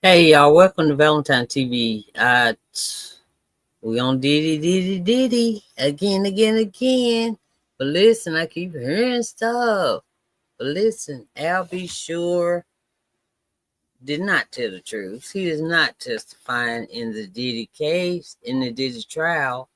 Hey y'all, welcome to Valentine TV. We on Diddy again. But listen, I keep hearing stuff. But listen, Al B. Sure did not tell the truth. He is not testifying in the Diddy case, in the Diddy trial.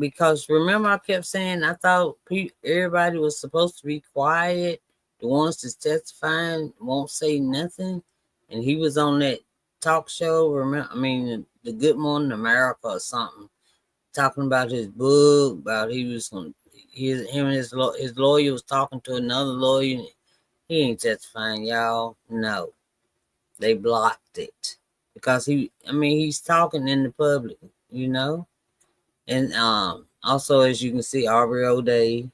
Because remember, I kept saying I thought everybody was supposed to be quiet. The ones that's testifying won't say nothing. And he was on that talk show. The Good Morning America or something, talking about his book. About him and his lawyer was talking to another lawyer. He ain't testifying, y'all. No, they blocked it because he's talking in the public, And also, as you can see, Aubrey O'Day,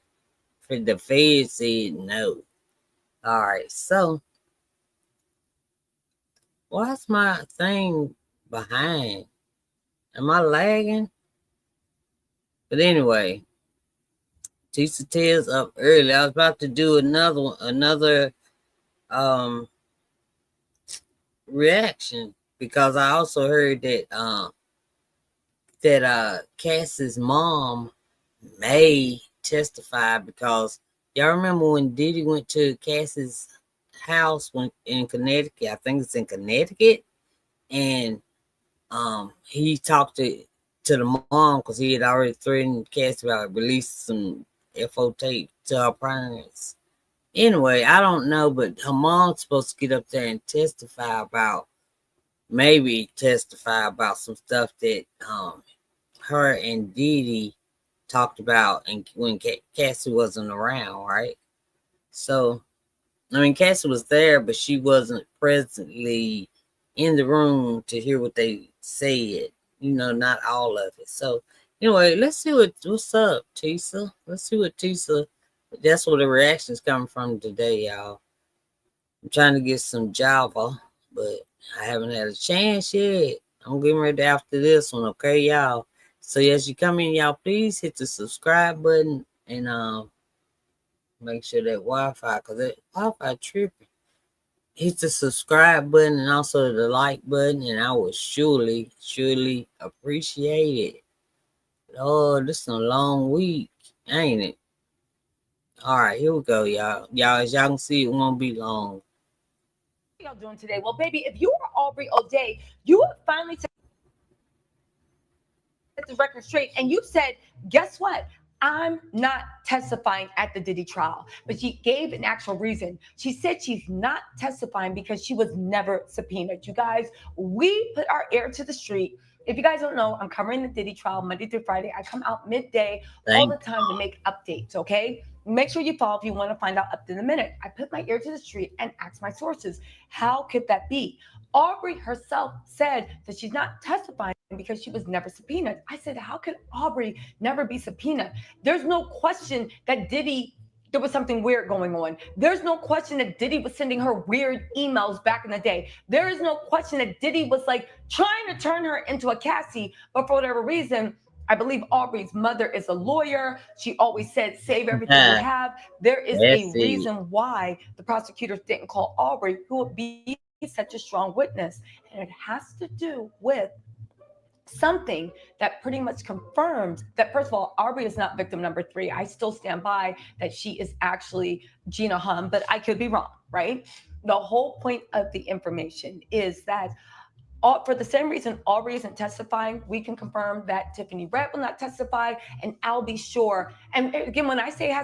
the Fed said no. All right, so why's my thing behind? Am I lagging? But anyway, Tisa Tales up early. I was about to do another reaction because I also heard that Cass's mom may testify because y'all remember when Diddy went to Cass's house in Connecticut. I think it's in Connecticut, and he talked to the mom because he had already threatened Cass about releasing some FO tape to her parents. Anyway, I don't know, but her mom's supposed to get up there and testify about some stuff that her and Diddy talked about, and when Cassie wasn't around, right? So, Cassie was there, but she wasn't presently in the room to hear what they said. Not all of it. So, anyway, let's see what's up, Tisa. Let's see what Tisa. That's where the reaction's coming from today, y'all. I'm trying to get some Java, but I haven't had a chance yet. I'm getting ready after this one, okay, y'all? So as you come in, y'all, please hit the subscribe button and make sure that Wi-Fi, because that Wi-Fi tripping. Hit the subscribe button and also the like button, and I will surely appreciate it. Oh, this is a long week, ain't it? All right, here we go, y'all. As y'all can see, it won't be long. Y'all doing today? Well, baby, if you are Aubrey O'Day, you have finally set the record straight, and you said, guess what? I'm not testifying at the Diddy trial. But she gave an actual reason. She said she's not testifying because she was never subpoenaed. You guys, we put our ear to the street. If you guys don't know, I'm covering the Diddy trial Monday through Friday. I come out midday all the time to make updates, okay? Make sure you follow if you want to find out up to the minute. I put my ear to the street and ask my sources, how could that be? Aubrey herself said that she's not testifying because she was never subpoenaed. I said, how could Aubrey never be subpoenaed? There's no question that there was something weird going on. There's no question that Diddy was sending her weird emails back in the day. There is no question that Diddy was like trying to turn her into a Cassie, but for whatever reason, I believe Aubrey's mother is a lawyer. She always said, save everything you have. There is a reason why the prosecutors didn't call Aubrey, who would be such a strong witness. And it has to do with something that pretty much confirms that, first of all, Aubrey is not victim number 3. I still stand by that she is actually Gina Hum, but I could be wrong, right? The whole point of the information is that for the same reason Aubrey isn't testifying, we can confirm that Tiffany Red will not testify, and I'll be sure. And again, when I say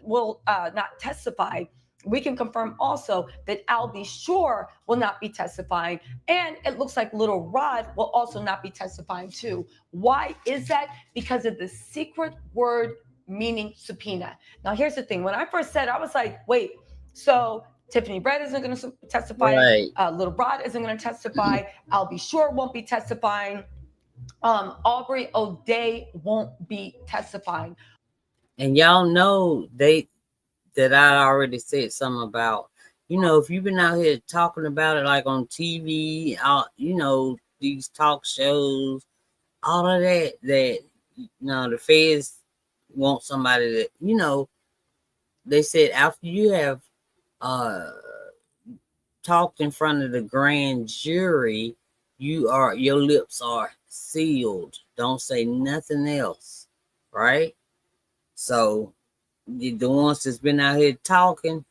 will not testify, we can confirm also that I'll be sure will not be testifying. And it looks like Little Rod will also not be testifying too. Why is that? Because of the secret word meaning subpoena. Now, here's the thing. When I first said, I was like, wait, so Tiffany Red isn't going to testify. Right. Little Rod isn't going to testify. I'll be sure won't be testifying. Aubrey O'Day won't be testifying. And y'all know that I already said something about, if you've been out here talking about it like on TV, these talk shows, all of that, the feds want somebody that, they said after you have talked in front of the grand jury, your lips are sealed. Don't say nothing else, right? So the ones that's been out here talking,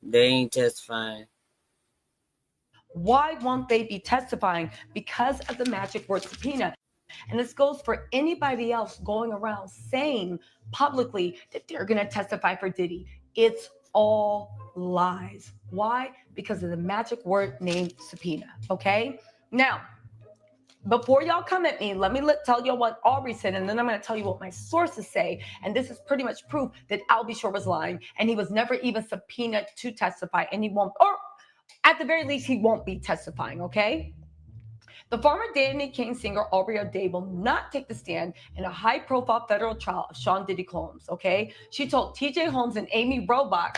they ain't testifying. Why won't they be testifying? Because of the magic word subpoena. And this goes for anybody else going around saying publicly that they're going to testify for Diddy. It's all lies. Why? Because of the magic word named subpoena. Okay? Now, before y'all come at me, let me tell you what Aubrey said, and then I'm going to tell you what my sources say. And this is pretty much proof that Al B. Shore was lying, and he was never even subpoenaed to testify, and he won't, or at the very least, he won't be testifying, okay? The former Danny King singer Aubrey O'Day will not take the stand in a high-profile federal trial of Sean Diddy Combs, okay? She told TJ Holmes and Amy Robach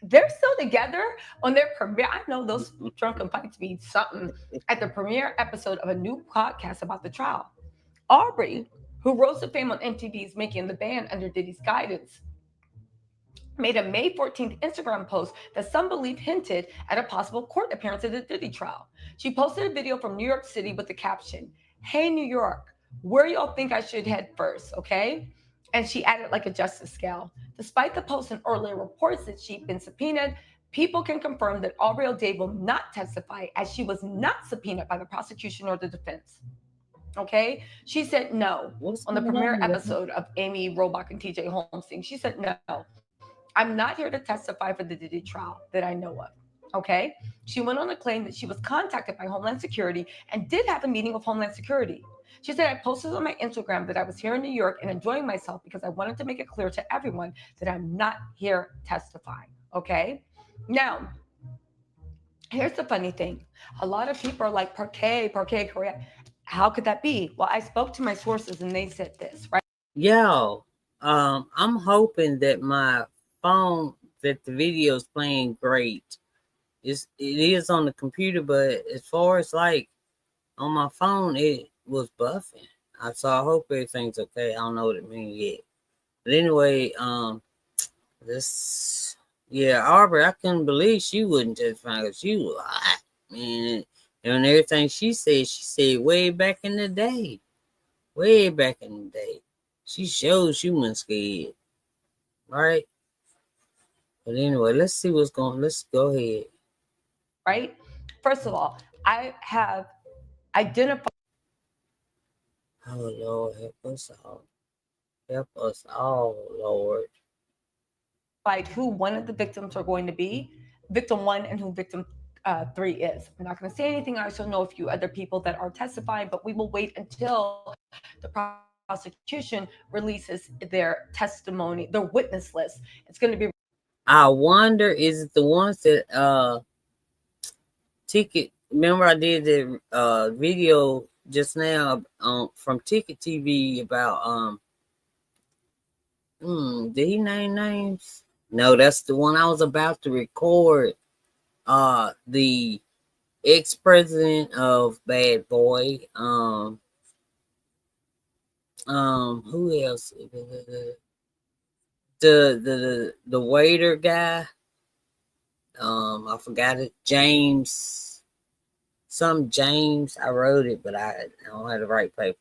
they're still together on their premiere. I know those drunken fights mean something at the premiere episode of a new podcast about the trial. Aubrey, who rose to fame on MTV's Making the Band under Diddy's guidance, made a May 14th Instagram post that some believe hinted at a possible court appearance at the Diddy trial. She posted a video from New York City with the caption, "Hey, New York, where y'all think I should head first, okay?" And she added like a justice scale. Despite the post and earlier reports that she'd been subpoenaed, people can confirm that Aubrey O'Day will not testify as she was not subpoenaed by the prosecution or the defense. Okay? She said no on the premiere episode of Amy Robach and TJ Holmes thing. She said no. I'm not here to testify for the Diddy trial that I know of. Okay? She went on to claim that she was contacted by Homeland Security and did have a meeting with Homeland Security. She said, I posted on my Instagram that I was here in New York and enjoying myself because I wanted to make it clear to everyone that I'm not here testifying. Okay? Now, here's the funny thing. A lot of people are like, parquet, Korea. How could that be? Well, I spoke to my sources and they said this, right? Yo, I'm hoping that my phone, that the video is playing great. It is on the computer, but as far as like on my phone, it was buffing. So I hope everything's okay. I don't know what it means yet. But anyway, this, yeah, Aubrey, I couldn't believe she wouldn't testify because she was hot, man. And everything she said way back in the day. Way back in the day. She showed she wasn't scared. Right? But anyway, let's see what's going on. Let's go ahead. Right? First of all, I have identified. Oh, Lord, help us all. Help us all, Lord. Who one of the victims are going to be, victim one, and who victim three is. I'm not going to say anything. I also know a few other people that are testifying, but we will wait until the prosecution releases their testimony, their witness list. It's going to be. I wonder, is it the ones that Ticket? Remember, I did the video just now from Ticket TV about did he name names? No, that's the one I was about to record. The ex-president of Bad Boy. Who else? The waiter guy. I forgot it. James. Some James. I wrote it, but I don't have the right paper.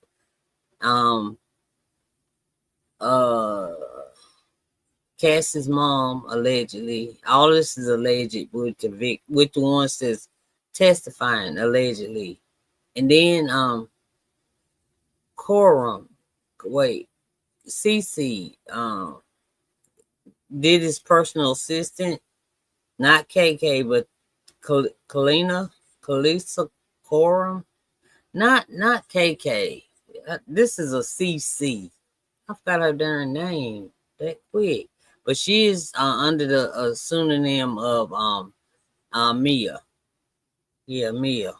Cassie's mom allegedly. All this is alleged with the ones that's testifying allegedly, and then Courtroom. Wait, CC did his personal assistant, not KK, but Kalisa Corum, not KK. This is a CC. I forgot her darn name that quick, but she is under the pseudonym of Mia. Yeah, Mia.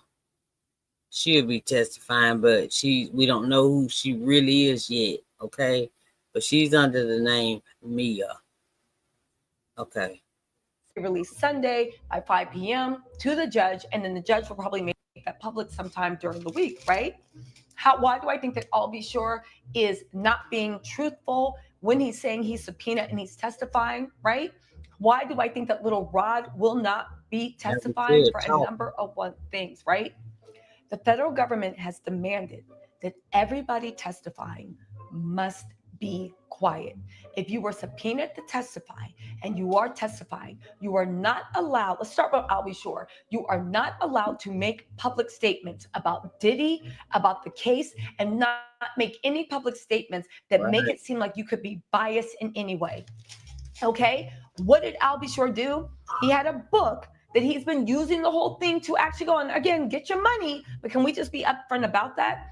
She'll be testifying, but we don't know who she really is yet. Okay, but she's under the name Mia. Okay. Released Sunday by 5 p.m. to the judge, and then the judge will probably make that public sometime during the week, right? Why do I think that Al B. Shore is not being truthful when he's saying he's subpoenaed and he's testifying, right? Why do I think that little Rod will not be Yeah, we testifying should for a talk. number of things, right? The federal government has demanded that everybody testifying must be quiet. If you were subpoenaed to testify and you are testifying, you are not allowed, let's start with I'll be sure, you are not allowed to make public statements about Diddy, about the case, and not make any public statements that make it seem Right. like you could be biased in any way. Okay? What did Al Be Sure do? He had a book that he's been using the whole thing to actually go and again get your money. But can we just be upfront about that?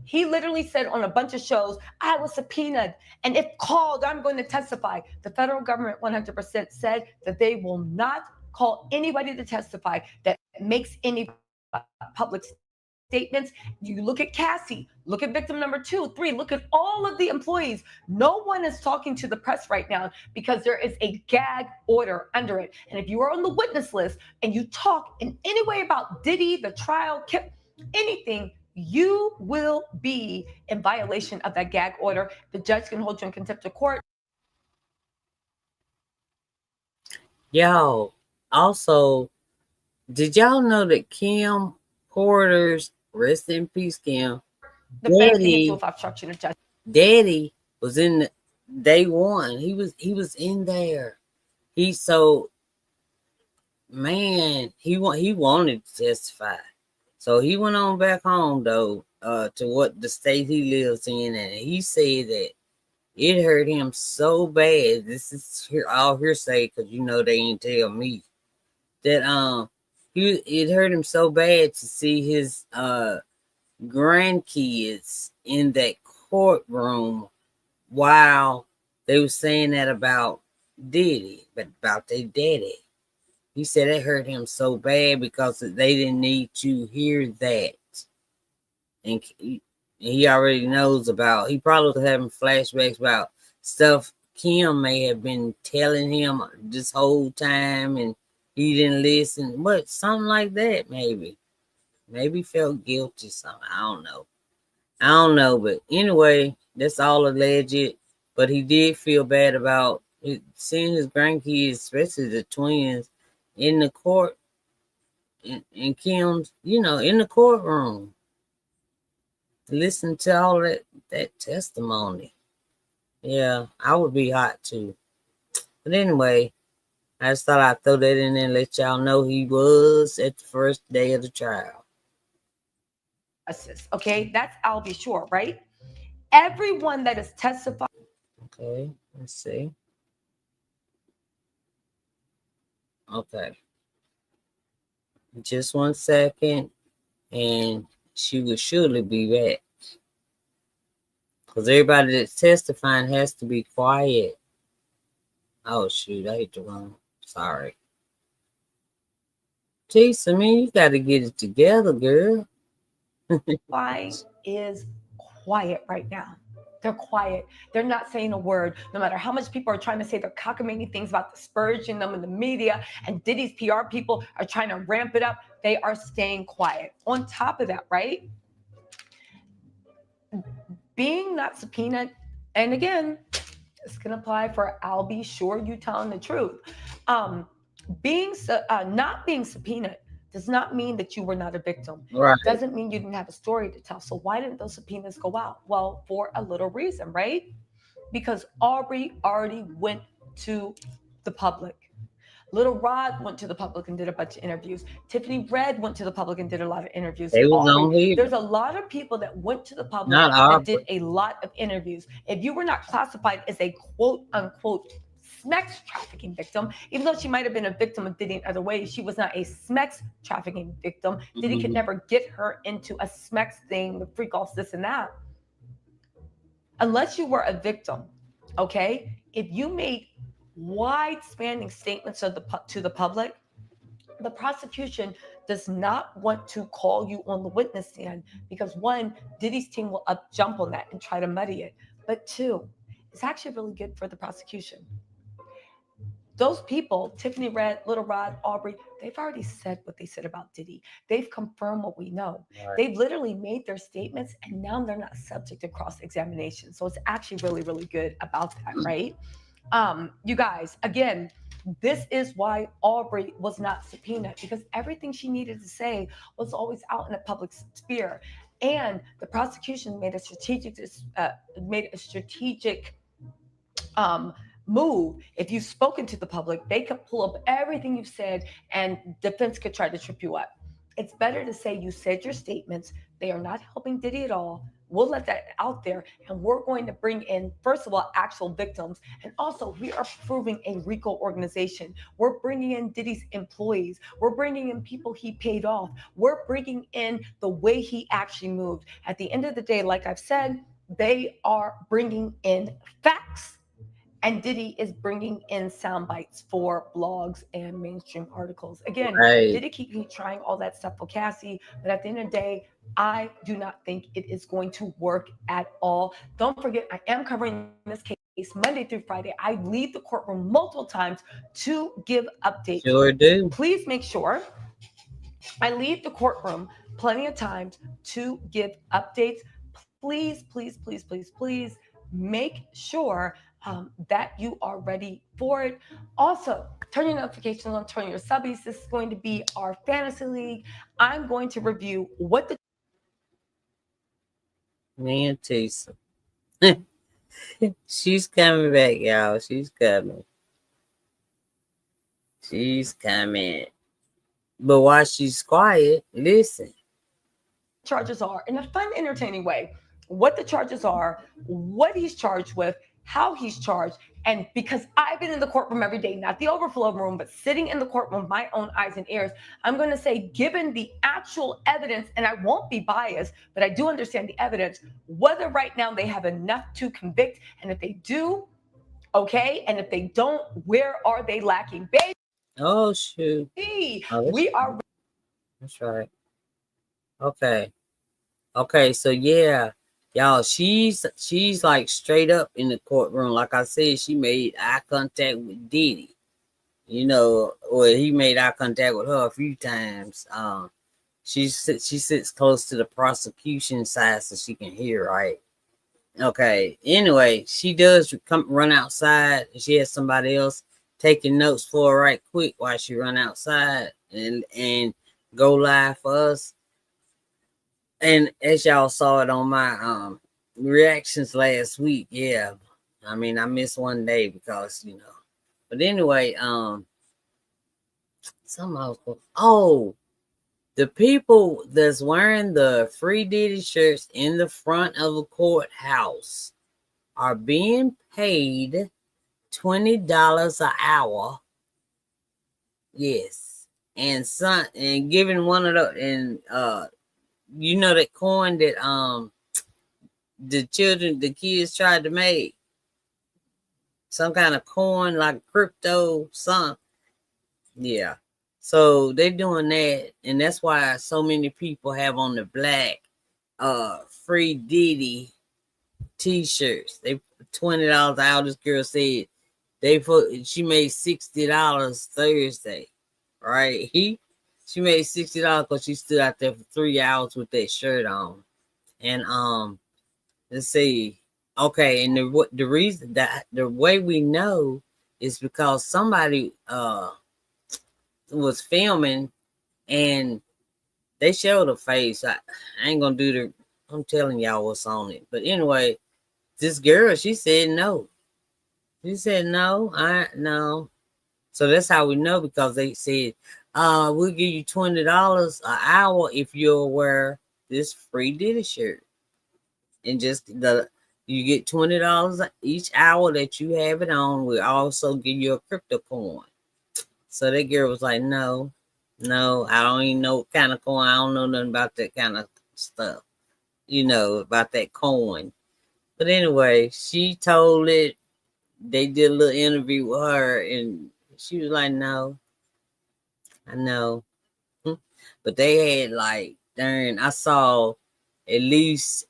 He literally said on a bunch of shows, I was subpoenaed, and if called, I'm going to testify. The federal government 100% said that they will not call anybody to testify that makes any public statements. You look at Cassie, look at victim number 2, 3, look at all of the employees. No one is talking to the press right now because there is a gag order under it. And if you are on the witness list and you talk in any way about Diddy, the trial, anything, you will be in violation of that gag order. The judge can hold you in contempt of court. Y'all, also, did y'all know that Kim Porter's, rest in peace, Kim, The bank can hit you daddy, with obstruction of justice. daddy was in the, day one. He was in there. He so man, he wanted to testify. So he went on back home though, to what the state he lives in, and he said that it hurt him so bad. This is here all hearsay because they ain't tell me that it hurt him so bad to see his grandkids in that courtroom while they were saying that about Diddy, but about their daddy. He said it hurt him so bad because they didn't need to hear that. And he already knows about, he probably was having flashbacks about stuff Kim may have been telling him this whole time and he didn't listen. But something like that, maybe. Maybe felt guilty, something. I don't know, but anyway, that's all alleged. But he did feel bad about seeing his grandkids, especially the twins, in the court, in Kim's, in the courtroom. Listen to all that testimony. Yeah, I would be hot too. But anyway, I just thought I'd throw that in there and let y'all know he was at the first day of the trial. Okay, that's I'll be sure, right? Everyone that is testifying. Okay, let's see. Okay, just 1 second, and she will surely be back. Because everybody that's testifying has to be quiet. Oh, shoot, I hit the wrong. Sorry. Tisa, man, you got to get it together, girl. Is quiet right now. They're quiet. They're not saying a word. No matter how much people are trying to say they're cockamamie things about disparaging them in the media, and Diddy's PR people are trying to ramp it up, they are staying quiet. On top of that, right? Being not subpoenaed, and again, this can apply for I'll be sure you telling the truth. Not being subpoenaed does not mean that you were not a victim. Right. Doesn't mean you didn't have a story to tell. So why didn't those subpoenas go out? Well, for a little reason, right? Because Aubrey already went to the public. Little Rod went to the public and did a bunch of interviews. Tiffany Red went to the public and did a lot of interviews. They was on here. There's a lot of people that went to the public Not that Aubrey. did a lot of interviews. If you were not classified as a quote unquote sex trafficking victim, even though she might have been a victim of Diddy in other ways, she was not a sex trafficking victim. Diddy could never get her into a sex thing, the freak offs, this and that. Unless you were a victim, okay? If you made wide-spanning statements to the public, the prosecution does not want to call you on the witness stand because one, Diddy's team will jump on that and try to muddy it. But two, it's actually really good for the prosecution. Those people, Tiffany Red, Little Rod, Aubrey, they've already said what they said about Diddy. They've confirmed what we know. Right. They've literally made their statements and now they're not subject to cross-examination. So it's actually really, really good about that, right? You guys, again, this is why Aubrey was not subpoenaed, because everything she needed to say was always out in the public sphere. And the prosecution made a strategic um, move. If you've spoken to the public, they could pull up everything you've said, and defense could try to trip you up. It's better to say you said your statements. They are not helping Diddy at all. We'll let that out there, and we're going to bring in, first of all, actual victims, and also we are proving a RICO organization. We're bringing in Diddy's employees. We're bringing in people he paid off. We're bringing in the way he actually moved. At the end of the day, like I've said, they are bringing in facts, and Diddy is bringing in sound bites for blogs and mainstream articles. Again, Right. Diddy keep trying all that stuff for Cassie, but at the end of the day, I do not think it is going to work at all. Don't forget, I am covering this case Monday through Friday. I leave the courtroom multiple times to give updates. Sure do. Please make sure I leave the courtroom plenty of times to give updates. Please, please, please, please, please make sure that you are ready for it. Also, turn your notifications on, turn your subbies. This is going to be our fantasy league. I'm going to review what the Me and Tisa. She's coming back, y'all. She's coming. She's coming. But while she's quiet, listen. charges are in a fun, entertaining way. What the charges are, what he's charged with, how he's charged. And because I've been in the courtroom every day, not the overflow room, but sitting in the courtroom with my own eyes and ears, I'm going to say, given the actual evidence, and I won't be biased, but I do understand the evidence, whether right now they have enough to convict. And if they do, okay. And if they don't, where are they lacking? Baby, Oh, shoot. Oh, we are. That's right. Okay. Okay, so yeah, y'all, she's like straight up in the courtroom. Like I said, she made eye contact with Diddy. You know, or he made eye contact with her a few times. She sits close to the prosecution side so she can hear, right? Okay. Anyway, she does run outside, and she has somebody else taking notes for her right quick while she run outside and go live for us. And as y'all saw it on my reactions last week, yeah. I mean, I missed one day because, you know. But anyway, the people that's wearing the Free Diddy shirts in the front of a courthouse are being paid $20 an hour. Yes. And giving one of the you know that coin that the kids tried to make, some kind of coin like crypto something. Yeah. So they're doing that, and that's why so many people have on the black Free Diddy t-shirts. They $20 out. This girl said she made $60 Thursday, right? She made $60 because she stood out there for 3 hours with that shirt on. And let's see. Okay, and the reason that the way we know is because somebody was filming and they showed her face. I ain't gonna do I'm telling y'all what's on it. But anyway, this girl, she said no. She said no, no. So that's how we know, because they said, we'll give you $20 an hour if you'll wear this Free Diddy shirt. And you get $20 each hour that you have it on. We'll also give you a crypto coin. So that girl was like, no, I don't even know what kind of coin. I don't know nothing about that kind of stuff, you know, about that coin. But anyway, she told it. They did a little interview with her, and she was like, no, I know. But they had I saw at least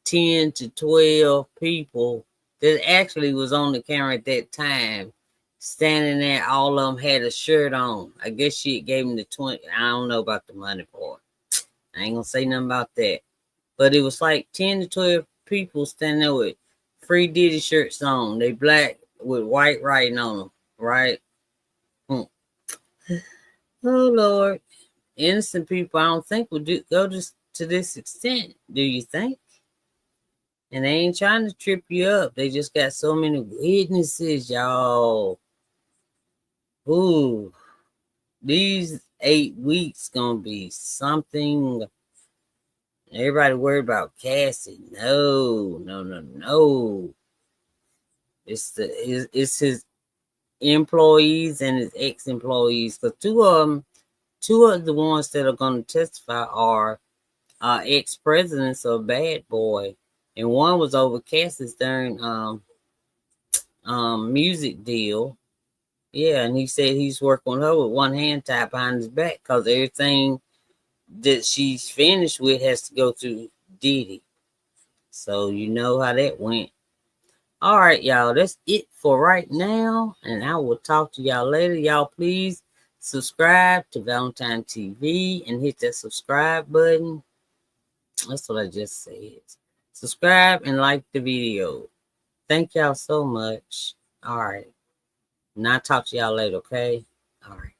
10 to 12 people that actually was on the camera at that time standing there. All of them had a shirt on. I guess she gave them the 20. I don't know about the money part. I ain't gonna say nothing about that. But it was like 10 to 12 people standing there with Free Diddy shirts on. They black with white writing on them, right? Oh Lord, innocent people, I don't think would go to this extent. Do you think? And they ain't trying to trip you up. They just got so many witnesses, y'all. Ooh, these 8 weeks gonna be something. Everybody worried about Cassie. No. It's his employees and his ex-employees. Because two of the ones that are gonna testify are ex-presidents of Bad Boy, and one was over Cassie's during music deal. Yeah, and he said he's working on her with one hand tied behind his back because everything that she's finished with has to go through Diddy. So you know how that went. All right, y'all, that's it for right now, and I will talk to y'all later. Y'all, please subscribe to Valentine TV and hit that subscribe button. That's what I just said. Subscribe and like the video. Thank y'all so much. All right. Now I'll talk to y'all later, okay? All right.